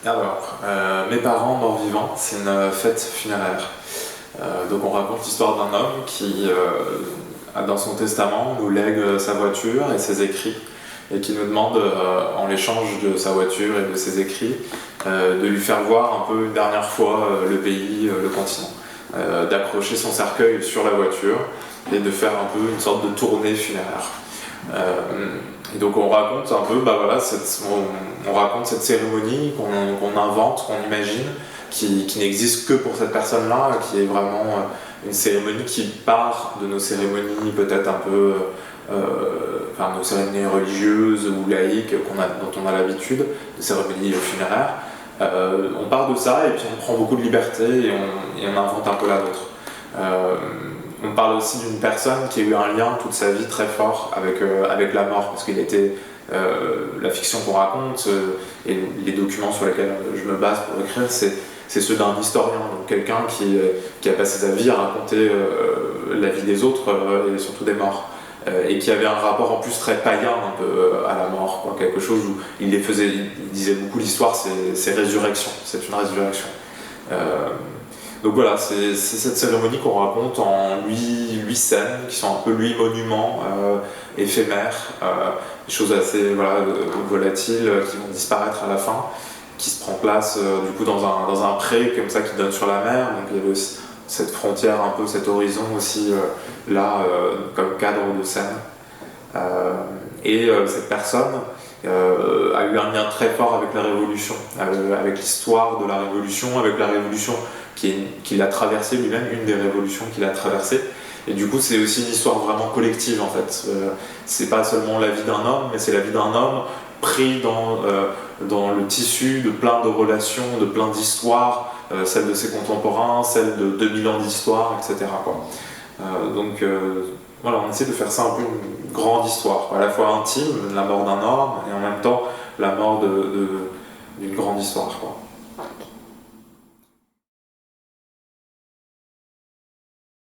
Mes parents morts vivants, c'est une fête funéraire. Donc on raconte l'histoire d'un homme qui, dans son testament, nous lègue sa voiture et ses écrits, et qui nous demande, en l'échange de sa voiture et de ses écrits, de lui faire voir un peu une dernière fois le pays, le continent, d'accrocher son cercueil sur la voiture et de faire un peu une sorte de tournée funéraire. Et donc on raconte un peu, on raconte cette cérémonie qu'on invente, qu'on imagine, qui n'existe que pour cette personne-là, qui est vraiment une cérémonie qui part de nos cérémonies peut-être un peu, nos cérémonies religieuses ou laïques dont on a l'habitude, des cérémonies funéraires. On part de ça et puis on prend beaucoup de liberté et on invente un peu la nôtre. On parle aussi d'une personne qui a eu un lien toute sa vie très fort avec la mort, parce qu'il était la fiction qu'on raconte et les documents sur lesquels je me base pour écrire, c'est ceux d'un historien, donc quelqu'un qui a passé sa vie à raconter la vie des autres et surtout des morts, et qui avait un rapport en plus très païen un peu à la mort, quoi, quelque chose où il disait beaucoup l'histoire, c'est résurrection, c'est une résurrection. Donc voilà, c'est cette cérémonie qu'on raconte en 8 scènes, qui sont un peu 8 monuments éphémères, des choses assez volatiles qui vont disparaître à la fin, qui se prend place du coup dans un pré comme ça qui donne sur la mer. Donc il y avait aussi cette frontière, un peu cet horizon aussi comme cadre de scène. Cette personne a eu un lien très fort avec la Révolution, avec l'histoire de la Révolution, avec la Révolution qui l'a traversée lui-même, une des révolutions qu'il a traversées. Et du coup, c'est aussi une histoire vraiment collective en fait. C'est pas seulement la vie d'un homme, mais c'est la vie d'un homme pris dans le tissu de plein de relations, de plein d'histoires, celle de ses contemporains, celle de 2000 ans d'histoire, etc. On essaie de faire ça un peu une grande histoire, à la fois intime, la mort d'un homme, et en même temps la mort d'une grande histoire, quoi.